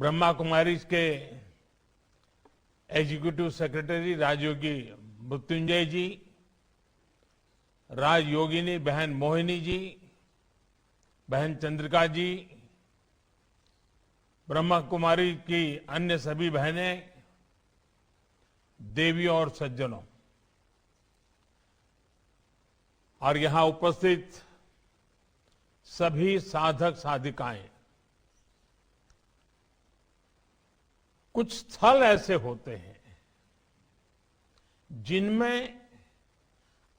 ब्रह्मा कुमारीज के executive secretary राजयोगी मृत्युंजय जी, राजयोगिनी बहन मोहिनी जी, बहन चंद्रिका जी, ब्रह्मा कुमारी की अन्य सभी बहनें, देवियों और सज्जनों, और यहां उपस्थित सभी साधक साधिकाएं। कुछ स्थल ऐसे होते हैं जिनमें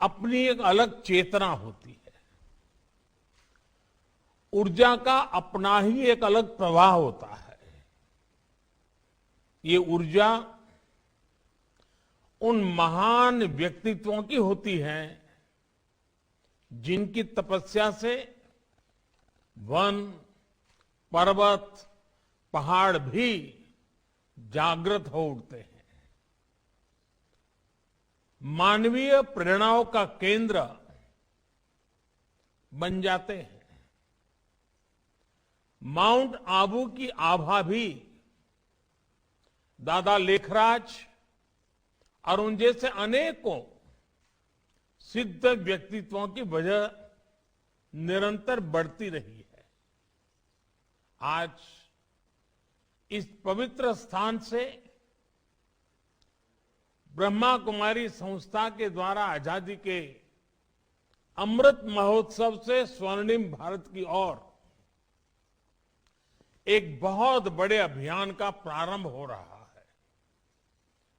अपनी एक अलग चेतना होती है, ऊर्जा का अपना ही एक अलग प्रवाह होता है। ये ऊर्जा उन महान व्यक्तित्वों की होती है जिनकी तपस्या से वन, पर्वत, पहाड़ भी जागृत हो उठते हैं। मानवीय प्रेरणाओं का केंद्र बन जाते हैं। माउंट आबू की आभा भी दादा लेखराज और उन जैसे अनेकों सिद्ध व्यक्तित्वों की वजह निरंतर बढ़ती रही है। आज इस पवित्र स्थान से ब्रह्मा कुमारी संस्था के द्वारा आजादी के अमृत महोत्सव से स्वर्णिम भारत की ओर एक बहुत बड़े अभियान का प्रारंभ हो रहा है।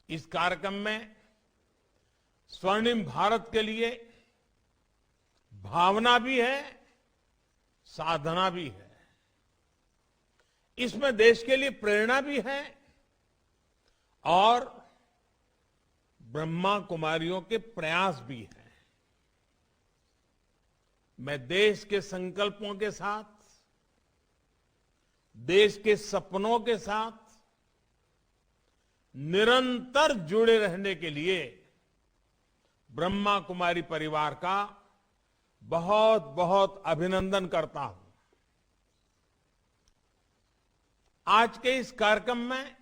इस कार्यक्रम में स्वर्णिम भारत के लिए भावना भी है, साधना भी है। इसमें देश के लिए प्रेरणा भी है और ब्रह्मा कुमारियों के प्रयास भी हैं। मैं देश के संकल्पों के साथ, देश के सपनों के साथ निरंतर जुड़े रहने के लिए ब्रह्मा कुमारी परिवार का बहुत बहुत अभिनंदन करता हूं। आज के इस कार्यक्रम में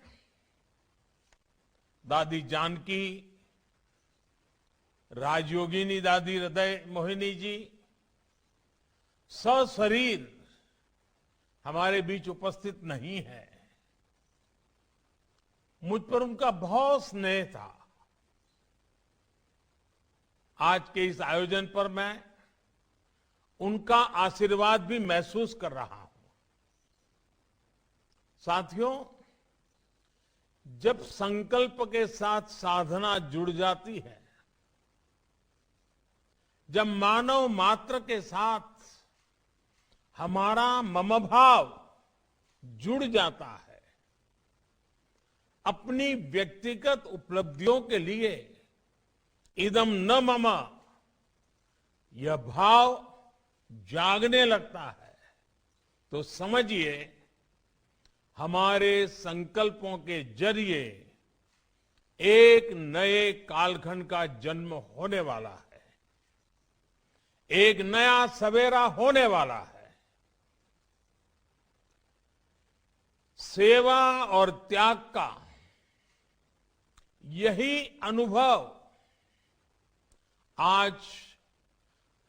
दादी जानकी, राजयोगिनी दादी हृदय मोहिनी जी सशरीर हमारे बीच उपस्थित नहीं है। मुझ पर उनका बहुत स्नेह था। आज के इस आयोजन पर मैं उनका आशीर्वाद भी महसूस कर रहा हूं। साथियों, जब संकल्प के साथ साधना जुड़ जाती है, जब मानव मात्र के साथ हमारा मम भाव जुड़ जाता है, अपनी व्यक्तिगत उपलब्धियों के लिए इदम न मम यह भाव जागने लगता है, तो समझिए हमारे संकल्पों के जरिए एक नए कालखंड का जन्म होने वाला है, एक नया सवेरा होने वाला है। सेवा और त्याग का यही अनुभव आज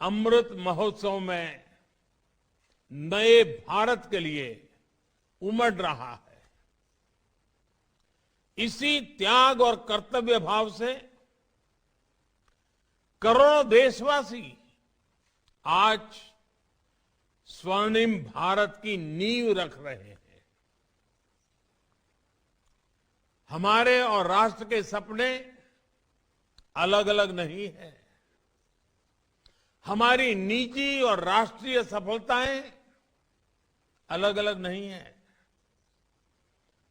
अमृत महोत्सव में नए भारत के लिए उमड़ रहा है। इसी त्याग और कर्तव्य भाव से करोड़ों देशवासी आज स्वर्णिम भारत की नींव रख रहे हैं। हमारे और राष्ट्र के सपने अलग अलग नहीं है। हमारी निजी और राष्ट्रीय सफलताएं अलग अलग नहीं है।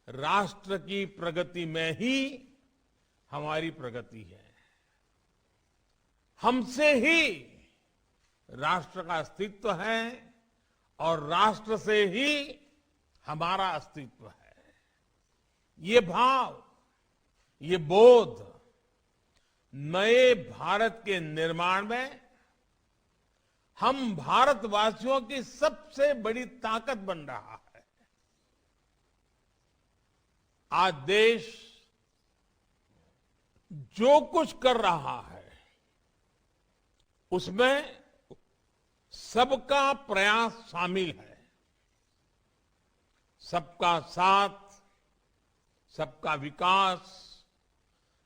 राष्ट्र की प्रगति में ही हमारी प्रगति है। हमसे ही राष्ट्र का अस्तित्व है और राष्ट्र से ही हमारा अस्तित्व है। ये भाव, ये बोध नए भारत के निर्माण में हम भारतवासियों की सबसे बड़ी ताकत बन रहा है। आज देश जो कुछ कर रहा है उसमें सबका प्रयास शामिल है। सबका साथ, सबका विकास,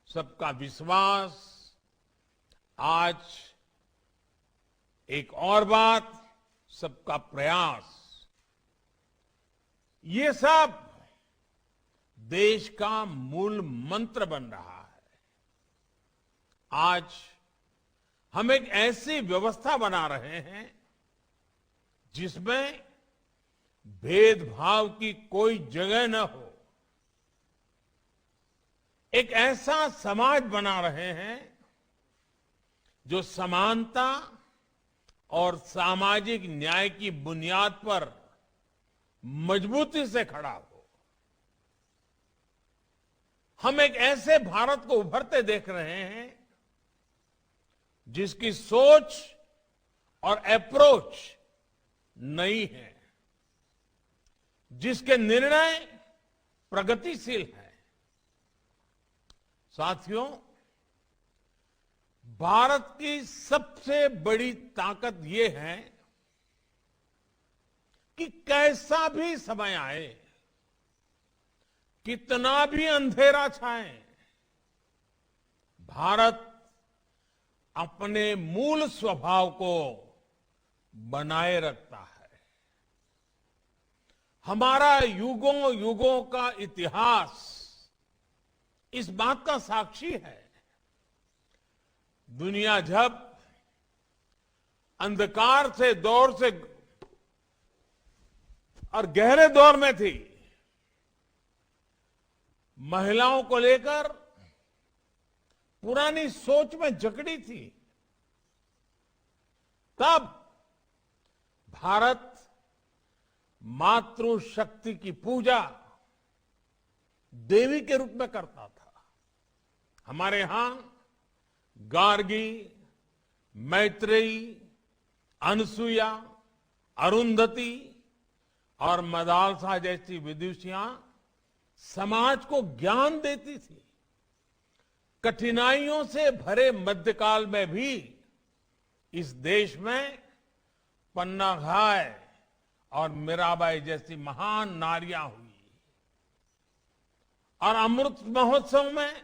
सबका विश्वास। आज एक और बात, सबका प्रयास। ये सब देश का मूल मंत्र बन रहा है। आज हम एक ऐसी व्यवस्था बना रहे हैं जिसमें भेदभाव की कोई जगह न हो। एक ऐसा समाज बना रहे हैं जो समानता और सामाजिक न्याय की बुनियाद पर मजबूती से खड़ा हो। हम एक ऐसे भारत को उभरते देख रहे हैं जिसकी सोच और अप्रोच नई है, जिसके निर्णय प्रगतिशील हैं। साथियों, भारत की सबसे बड़ी ताकत यह है कि कैसा भी समय आए, कितना भी अंधेरा छाए, भारत अपने मूल स्वभाव को बनाए रखता है। हमारा युगों युगों का इतिहास इस बात का साक्षी है। दुनिया जब अंधकार से दौर से और गहरे दौर में थी, महिलाओं को लेकर पुरानी सोच में जकड़ी थी, तब भारत मातृशक्ति की पूजा देवी के रूप में करता था। हमारे यहां गार्गी, मैत्रेयी, अनसुईया, अरुंधति और मदालसा जैसी विदुषियां समाज को ज्ञान देती थी। कठिनाइयों से भरे मध्यकाल में भी इस देश में पन्ना घाय और मीराबाई जैसी महान नारियां हुई। और अमृत महोत्सव में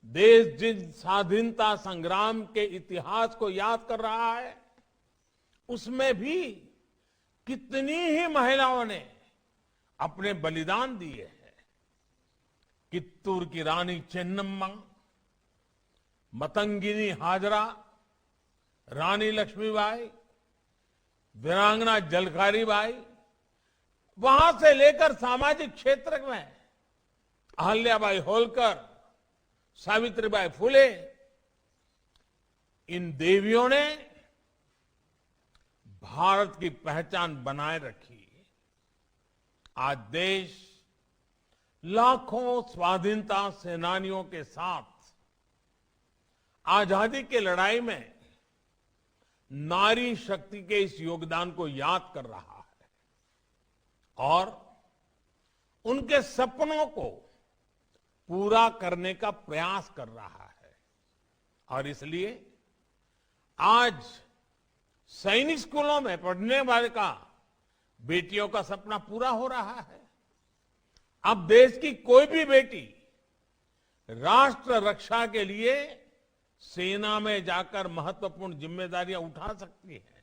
देश जिन स्वाधीनता संग्राम के इतिहास को याद कर रहा है, उसमें भी कितनी ही महिलाओं ने अपने बलिदान दिए हैं। कित्तूर की रानी चेन्नम्मा, मतंगिनी हाजरा, रानी लक्ष्मीबाई, वीरांगना झलकारी बाई, वहां से लेकर सामाजिक क्षेत्र में अहल्याबाई होलकर, सावित्रीबाई फुले, इन देवियों ने भारत की पहचान बनाए रखी। आज देश लाखों स्वाधीनता सेनानियों के साथ आजादी की लड़ाई में नारी शक्ति के इस योगदान को याद कर रहा है और उनके सपनों को पूरा करने का प्रयास कर रहा है। और इसलिए आज सैनिक स्कूलों में पढ़ने वाले का बेटियों का सपना पूरा हो रहा है। अब देश की कोई भी बेटी राष्ट्र रक्षा के लिए सेना में जाकर महत्वपूर्ण जिम्मेदारियां उठा सकती है।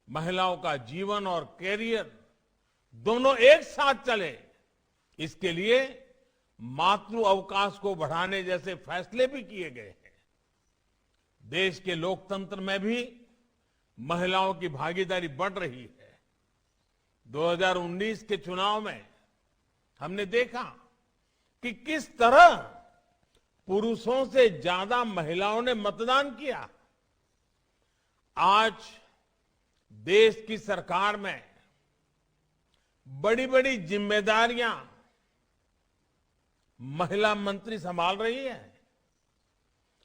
महिलाओं का जीवन और कैरियर दोनों एक साथ चले, इसके लिए मातृ अवकाश को बढ़ाने जैसे फैसले भी किए गए हैं। देश के लोकतंत्र में भी महिलाओं की भागीदारी बढ़ रही है। 2019 के चुनाव में हमने देखा कि किस तरह पुरुषों से ज्यादा महिलाओं ने मतदान किया। आज देश की सरकार में बड़ी बड़ी जिम्मेदारियां महिला मंत्री संभाल रही है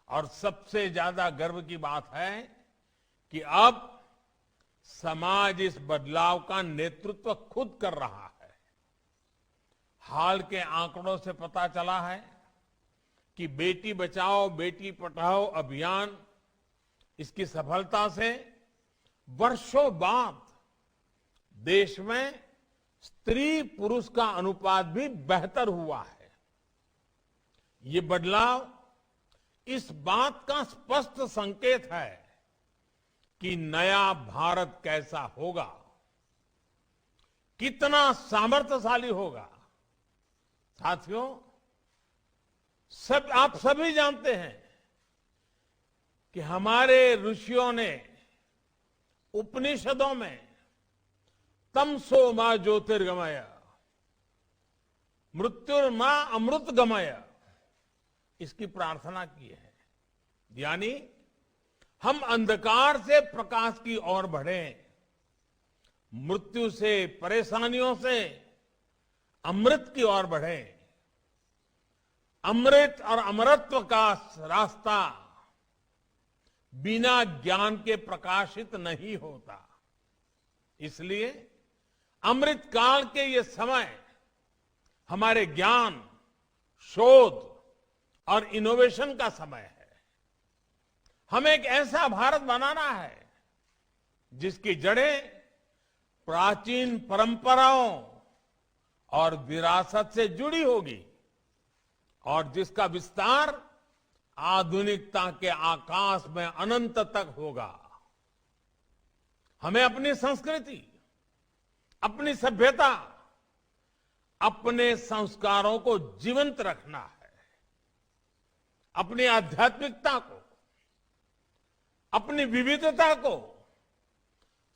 और सबसे ज्यादा गर्व की बात है कि अब समाज इस बदलाव का नेतृत्व खुद कर रहा है। हाल के आंकड़ों से पता चला है कि बेटी बचाओ बेटी पढ़ाओ अभियान इसकी सफलता से वर्षों बाद देश में स्त्री पुरुष का अनुपात भी बेहतर हुआ है। ये बदलाव इस बात का स्पष्ट संकेत है कि नया भारत कैसा होगा, कितना सामर्थ्यशाली होगा। साथियों, आप सभी जानते हैं कि हमारे ऋषियों ने उपनिषदों में तमसो मां ज्योतिर्गमय मृत्युर्मा अमृतगमय इसकी प्रार्थना की है। यानी हम अंधकार से प्रकाश की ओर बढ़ें, मृत्यु से परेशानियों से अमृत की ओर बढ़ें। अमृत और अमरत्व का रास्ता बिना ज्ञान के प्रकाशित नहीं होता। इसलिए अमृत काल के ये समय हमारे ज्ञान, शोध और इनोवेशन का समय है। हमें एक ऐसा भारत बनाना है जिसकी जड़ें प्राचीन परंपराओं और विरासत से जुड़ी होगी और जिसका विस्तार आधुनिकता के आकाश में अनंत तक होगा। हमें अपनी संस्कृति, अपनी सभ्यता, अपने संस्कारों को जीवंत रखना है। अपनी आध्यात्मिकता को, अपनी विविधता को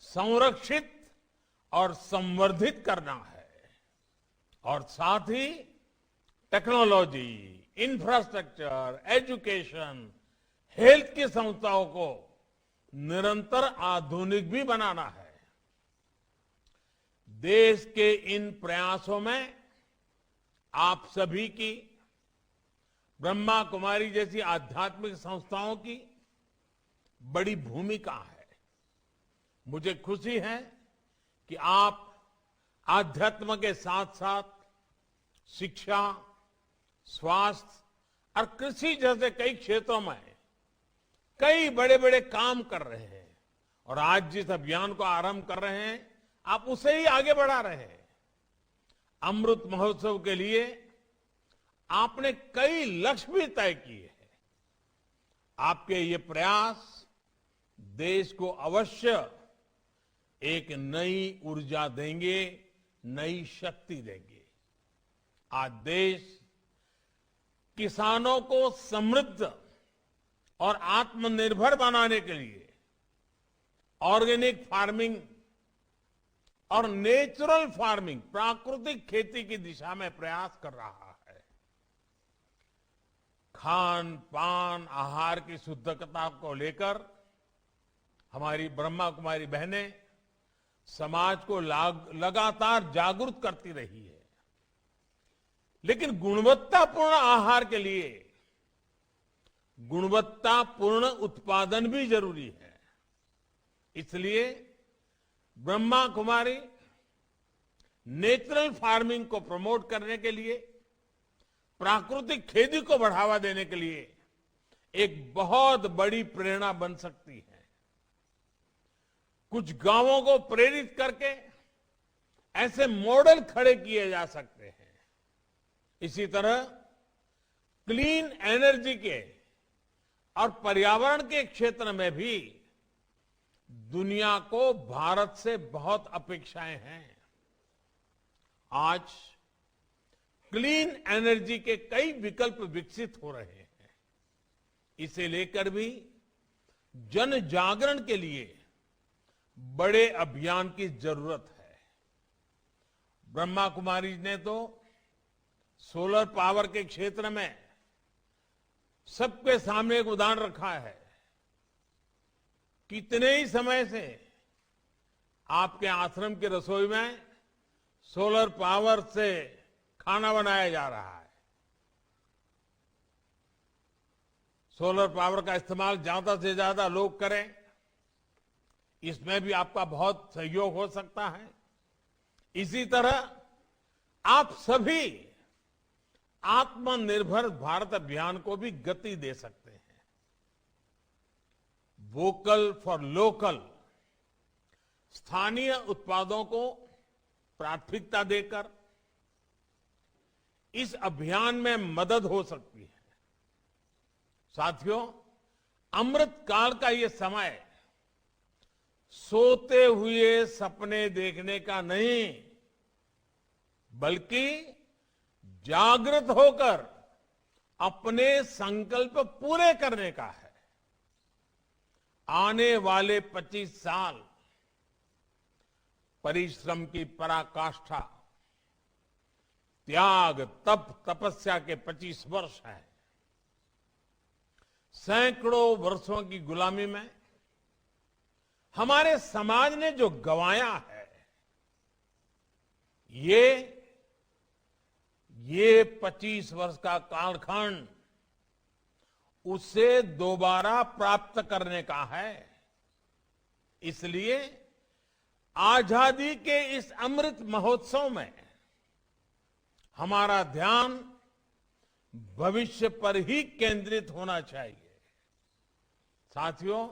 संरक्षित और संवर्धित करना है और साथ ही टेक्नोलॉजी, इंफ्रास्ट्रक्चर, एजुकेशन, हेल्थ की संस्थाओं को निरंतर आधुनिक भी बनाना है। देश के इन प्रयासों में आप सभी की, ब्रह्मा कुमारी जैसी आध्यात्मिक संस्थाओं की बड़ी भूमिका है। मुझे खुशी है कि आप आध्यात्म के साथ साथ शिक्षा, स्वास्थ्य और कृषि जैसे कई क्षेत्रों में कई बड़े बड़े काम कर रहे हैं और आज जिस अभियान को आरंभ कर रहे हैं आप उसे ही आगे बढ़ा रहे हैं। अमृत महोत्सव के लिए आपने कई लक्ष्य भी तय किए हैं। आपके ये प्रयास देश को अवश्य एक नई ऊर्जा देंगे, नई शक्ति देंगे। आज देश किसानों को समृद्ध और आत्मनिर्भर बनाने के लिए ऑर्गेनिक फार्मिंग और नेचुरल फार्मिंग, प्राकृतिक खेती की दिशा में प्रयास कर रहा है। खान पान, आहार की शुद्धता को लेकर हमारी ब्रह्मा कुमारी बहनें समाज को लगातार जागरूक करती रही है। लेकिन गुणवत्तापूर्ण आहार के लिए गुणवत्तापूर्ण उत्पादन भी जरूरी है। इसलिए ब्रह्मा कुमारी नेचुरल फार्मिंग को प्रमोट करने के लिए, प्राकृतिक खेती को बढ़ावा देने के लिए एक बहुत बड़ी प्रेरणा बन सकती है। कुछ गांवों को प्रेरित करके ऐसे मॉडल खड़े किए जा सकते हैं। इसी तरह क्लीन एनर्जी के और पर्यावरण के क्षेत्र में भी दुनिया को भारत से बहुत अपेक्षाएं हैं। आज क्लीन एनर्जी के कई विकल्प विकसित हो रहे हैं। इसे लेकर भी जन जागरण के लिए बड़े अभियान की जरूरत है। ब्रह्मा कुमारी ने तो सोलर पावर के क्षेत्र में सबके सामने एक उदाहरण रखा है। कितने ही समय से आपके आश्रम की रसोई में सोलर पावर से खाना बनाया जा रहा है। सोलर पावर का इस्तेमाल ज्यादा से ज्यादा लोग करें, इसमें भी आपका बहुत सहयोग हो सकता है। इसी तरह आप सभी आत्मनिर्भर भारत अभियान को भी गति दे सकते हैं। वोकल फॉर लोकल, स्थानीय उत्पादों को प्राथमिकता देकर इस अभियान में मदद हो सकती है। साथियों, अमृत काल का ये समय सोते हुए सपने देखने का नहीं, बल्कि जागृत होकर अपने संकल्प पूरे करने का है। आने वाले 25 साल परिश्रम की पराकाष्ठा, त्याग, तप, तपस्या के 25 वर्ष हैं। सैकड़ों वर्षों की गुलामी में हमारे समाज ने जो गंवाया है, ये 25 वर्ष का कालखंड उसे दोबारा प्राप्त करने का है। इसलिए आजादी के इस अमृत महोत्सव में हमारा ध्यान भविष्य पर ही केंद्रित होना चाहिए। साथियों,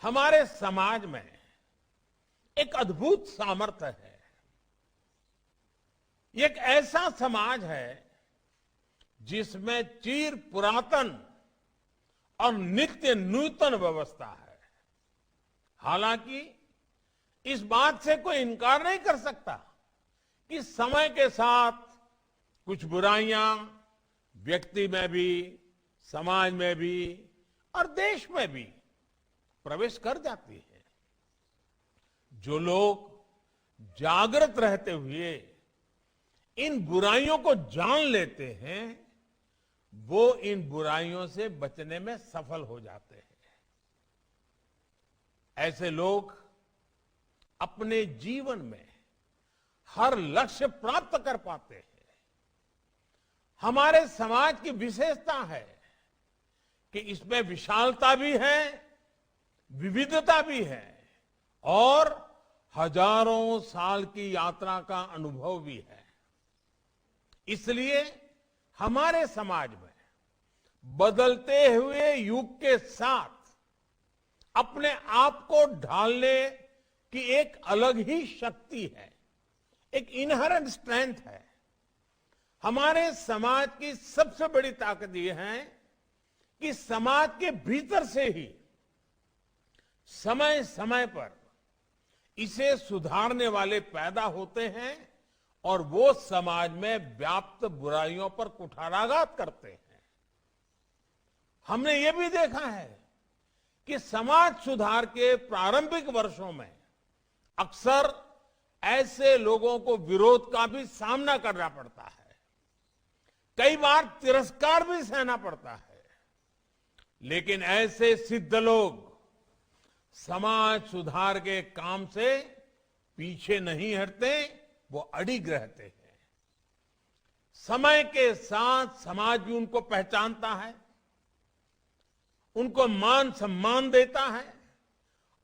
हमारे समाज में एक अद्भुत सामर्थ्य है। ये एक ऐसा समाज है जिसमें चिर पुरातन और नित्य नूतन व्यवस्था है। हालांकि इस बात से कोई इनकार नहीं कर सकता कि समय के साथ कुछ बुराइयां व्यक्ति में भी, समाज में भी और देश में भी प्रवेश कर जाती है। जो लोग जागृत रहते हुए इन बुराइयों को जान लेते हैं, वो इन बुराइयों से बचने में सफल हो जाते हैं। ऐसे लोग अपने जीवन में हर लक्ष्य प्राप्त कर पाते हैं। हमारे समाज की विशेषता है कि इसमें विशालता भी है, विविधता भी है और हजारों साल की यात्रा का अनुभव भी है। इसलिए हमारे समाज में बदलते हुए युग के साथ अपने आप को ढालने की एक अलग ही शक्ति है, एक इनहेरेंट स्ट्रेंथ है। हमारे समाज की सबसे बड़ी ताकत यह है कि समाज के भीतर से ही समय समय पर इसे सुधारने वाले पैदा होते हैं और वो समाज में व्याप्त बुराइयों पर कुठाराघात करते हैं। हमने ये भी देखा है कि समाज सुधार के प्रारंभिक वर्षों में अक्सर ऐसे लोगों को विरोध का भी सामना करना पड़ता है, कई बार तिरस्कार भी सहना पड़ता है। लेकिन ऐसे सिद्ध लोग समाज सुधार के काम से पीछे नहीं हटते, वो अडिग रहते हैं। समय के साथ समाज भी उनको पहचानता है, उनको मान सम्मान देता है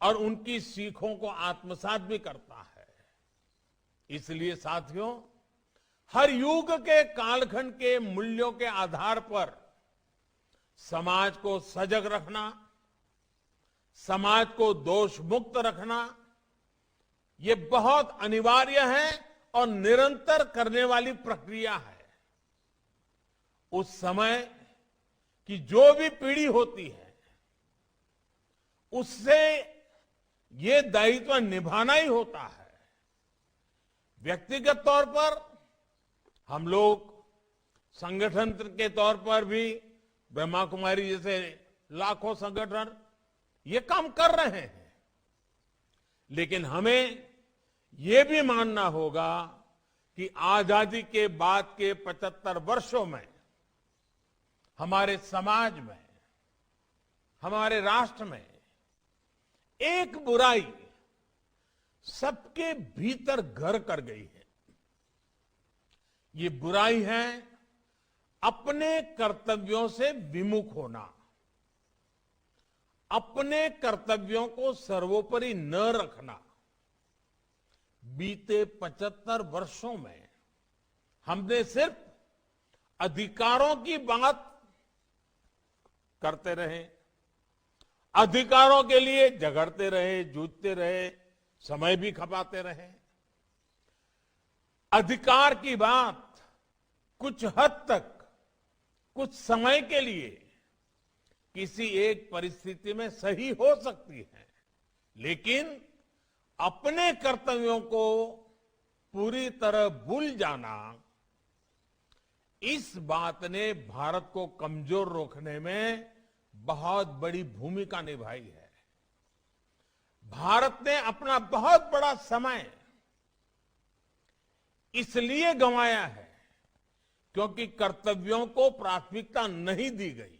और उनकी सीखों को आत्मसात भी करता है। इसलिए साथियों, हर युग के कालखंड के मूल्यों के आधार पर समाज को सजग रखना, समाज को दोष मुक्त रखना, ये बहुत अनिवार्य है और निरंतर करने वाली प्रक्रिया है। उस समय की जो भी पीढ़ी होती है, उससे ये दायित्व निभाना ही होता है। व्यक्तिगत तौर पर हम लोग संगठन के तौर पर भी ब्रह्मा कुमारी जैसे लाखों संगठन ये काम कर रहे हैं, लेकिन हमें ये भी मानना होगा कि आजादी के बाद के 75 वर्षों में हमारे समाज में, हमारे राष्ट्र में एक बुराई सबके भीतर घर कर गई है। ये बुराई है अपने कर्तव्यों से विमुख होना, अपने कर्तव्यों को सर्वोपरि न रखना। बीते 75 वर्षों में हमने सिर्फ अधिकारों की बात करते रहे, अधिकारों के लिए झगड़ते रहे, जूझते रहे, समय भी खपाते रहे। अधिकार की बात कुछ हद तक, कुछ समय के लिए किसी एक परिस्थिति में सही हो सकती है, लेकिन अपने कर्तव्यों को पूरी तरह भूल जाना, इस बात ने भारत को कमजोर रोकने में बहुत बड़ी भूमिका निभाई है। भारत ने अपना बहुत बड़ा समय इसलिए गंवाया है क्योंकि कर्तव्यों को प्राथमिकता नहीं दी गई।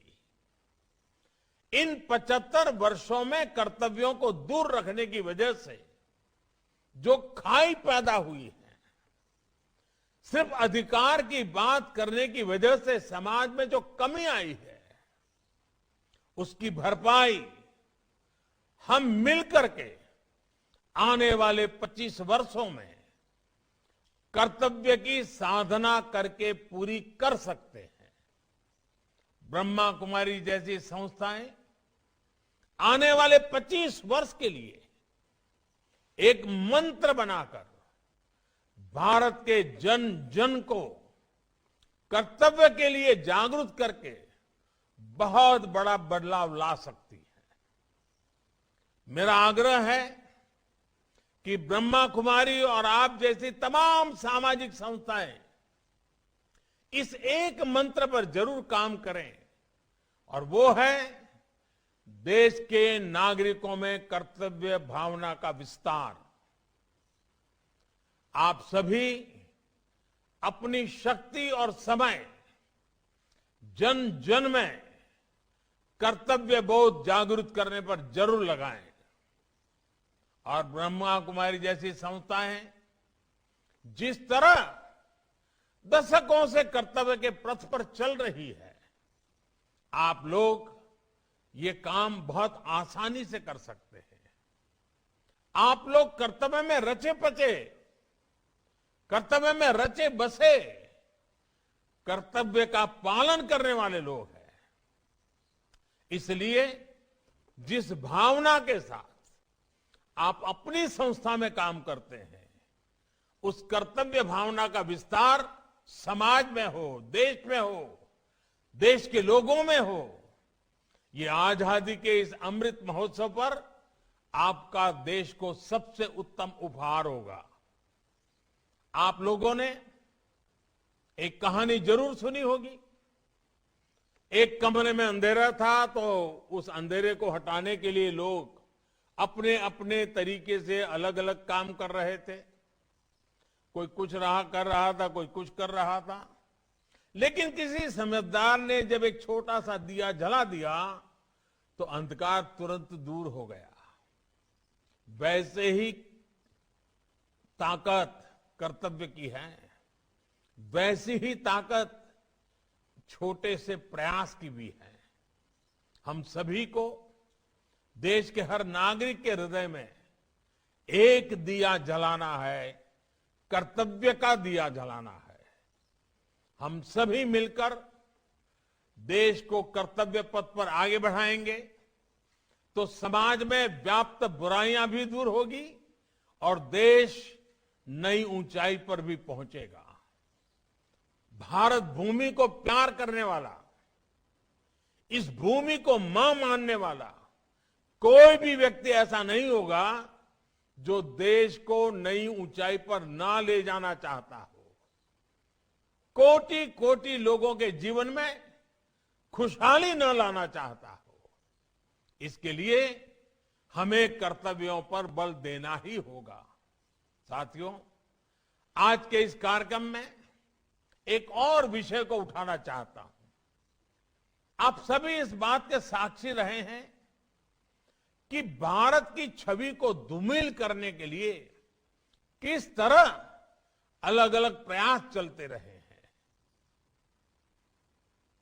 इन 75 वर्षों में कर्तव्यों को दूर रखने की वजह से जो खाई पैदा हुई है, सिर्फ अधिकार की बात करने की वजह से समाज में जो कमी आई है, उसकी भरपाई हम मिलकर के आने वाले 25 वर्षों में कर्तव्य की साधना करके पूरी कर सकते हैं। ब्रह्मा कुमारी जैसी संस्थाएं आने वाले 25 वर्ष के लिए एक मंत्र बनाकर भारत के जन जन को कर्तव्य के लिए जागरूक करके बहुत बड़ा बदलाव ला सकती है। मेरा आग्रह है कि ब्रह्मा कुमारी और आप जैसी तमाम सामाजिक संस्थाएं इस एक मंत्र पर जरूर काम करें, और वो है देश के नागरिकों में कर्तव्य भावना का विस्तार। आप सभी अपनी शक्ति और समय जन जन में कर्तव्य बोध जागृत करने पर जरूर लगाएं, और ब्रह्मा कुमारी जैसी संस्थाएं जिस तरह दशकों से कर्तव्य के पथ पर चल रही है, आप लोग ये काम बहुत आसानी से कर सकते हैं। आप लोग कर्तव्य में रचे पचे, कर्तव्य में रचे बसे, कर्तव्य का पालन करने वाले लोग हैं। इसलिए जिस भावना के साथ आप अपनी संस्था में काम करते हैं, उस कर्तव्य भावना का विस्तार समाज में हो, देश में हो, देश के लोगों में हो। ये आजादी के इस अमृत महोत्सव पर आपका देश को सबसे उत्तम उपहार होगा। आप लोगों ने एक कहानी जरूर सुनी होगी। एक कमरे में अंधेरा था, तो उस अंधेरे को हटाने के लिए लोग अपने अपने तरीके से अलग अलग काम कर रहे थे। कोई कुछ कर रहा था, कोई कुछ कर रहा था, लेकिन किसी समझदार ने जब एक छोटा सा दिया जला दिया तो अंधकार तुरंत दूर हो गया। वैसे ही ताकत कर्तव्य की है, वैसी ही ताकत छोटे से प्रयास की भी है। हम सभी को देश के हर नागरिक के हृदय में एक दिया जलाना है, कर्तव्य का दिया जलाना है। हम सभी मिलकर देश को कर्तव्य पथ पर आगे बढ़ाएंगे तो समाज में व्याप्त बुराइयां भी दूर होगी और देश नई ऊंचाई पर भी पहुंचेगा। भारत भूमि को प्यार करने वाला, इस भूमि को मां मानने वाला कोई भी व्यक्ति ऐसा नहीं होगा जो देश को नई ऊंचाई पर ना ले जाना चाहता हो। कोटि कोटि लोगों के जीवन में खुशहाली न लाना चाहता हो। इसके लिए हमें कर्तव्यों पर बल देना ही होगा। साथियों, आज के इस कार्यक्रम में एक और विषय को उठाना चाहता हूं। आप सभी इस बात के साक्षी रहे हैं कि भारत की छवि को धूमिल करने के लिए किस तरह अलग अलग प्रयास चलते रहे हैं।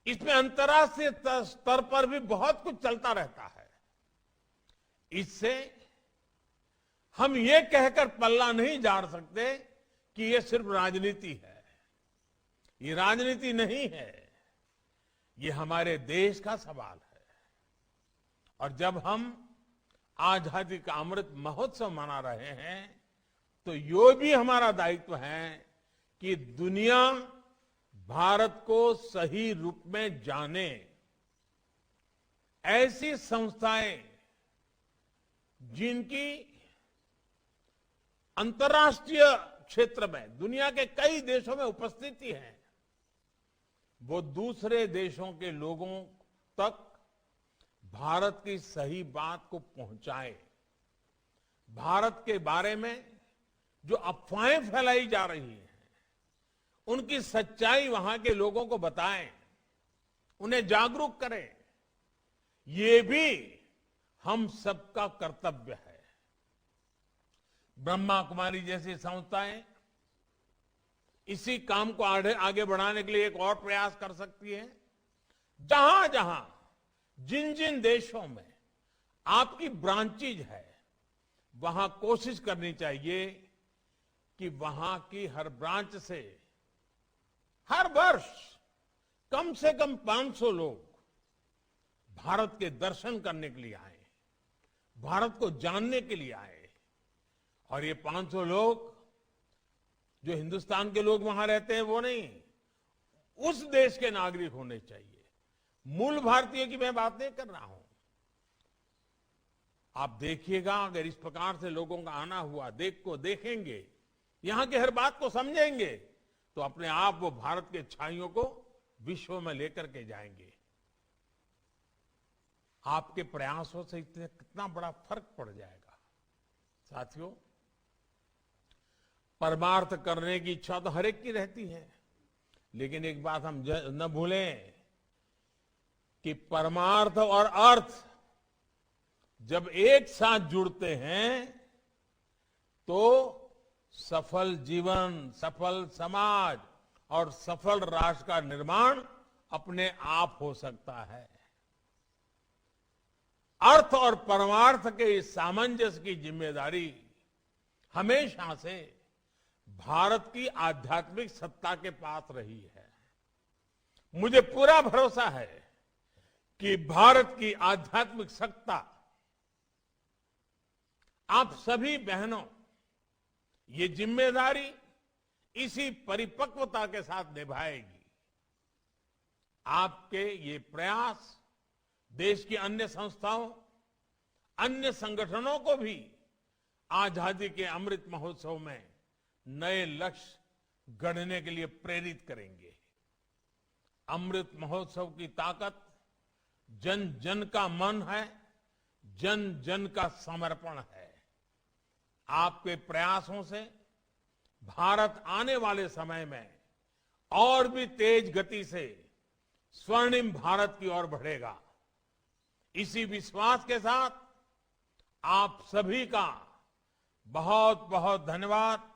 इसमें अंतर्राष्ट्रीय स्तर पर भी बहुत कुछ चलता रहता है। इससे हम ये कहकर पल्ला नहीं झाड़ सकते कि ये सिर्फ राजनीति है। ये राजनीति नहीं है, ये हमारे देश का सवाल है। और जब हम आजादी का अमृत महोत्सव मना रहे हैं तो ये भी हमारा दायित्व है कि दुनिया भारत को सही रूप में जाने। ऐसी संस्थाएं जिनकी अंतर्राष्ट्रीय क्षेत्र में दुनिया के कई देशों में उपस्थिति है, वो दूसरे देशों के लोगों तक भारत की सही बात को पहुंचाए। भारत के बारे में जो अफवाहें फैलाई जा रही हैं, उनकी सच्चाई वहां के लोगों को बताएं, उन्हें जागरूक करें। ये भी हम सबका कर्तव्य है। ब्रह्मा कुमारी जैसी संस्थाएं इसी काम को आगे बढ़ाने के लिए एक और प्रयास कर सकती है। जहां जहां जिन जिन देशों में आपकी ब्रांचेज है, वहां कोशिश करनी चाहिए कि वहां की हर ब्रांच से हर वर्ष कम से कम 500 लोग भारत के दर्शन करने के लिए आए, भारत को जानने के लिए आए। और ये 500 लोग जो हिंदुस्तान के लोग वहां रहते हैं वो नहीं, उस देश के नागरिक होने चाहिए। मूल भारतीयों की मैं बात नहीं कर रहा हूं। आप देखिएगा, अगर इस प्रकार से लोगों का आना हुआ, देखेंगे, यहां की हर बात को समझेंगे, तो अपने आप वो भारत के छाइयों को विश्व में लेकर के जाएंगे। आपके प्रयासों से कितना बड़ा फर्क पड़ जाएगा। साथियों, परमार्थ करने की इच्छा तो हर एक की रहती है, लेकिन एक बात हम न भूलें कि परमार्थ और अर्थ जब एक साथ जुड़ते हैं तो सफल जीवन, सफल समाज और सफल राष्ट्र का निर्माण अपने आप हो सकता है। अर्थ और परमार्थ के इस सामंजस्य की जिम्मेदारी हमेशा से भारत की आध्यात्मिक सत्ता के पास रही है। मुझे पूरा भरोसा है कि भारत की आध्यात्मिक सत्ता आप सभी बहनों ये जिम्मेदारी इसी परिपक्वता के साथ निभाएगी। आपके ये प्रयास देश की अन्य संस्थाओं, अन्य संगठनों को भी आजादी के अमृत महोत्सव में नए लक्ष्य गढ़ने के लिए प्रेरित करेंगे। अमृत महोत्सव की ताकत जन जन का मन है, जन जन का समर्पण है। आपके प्रयासों से भारत आने वाले समय में और भी तेज गति से स्वर्णिम भारत की ओर बढ़ेगा। इसी विश्वास के साथ आप सभी का बहुत बहुत धन्यवाद।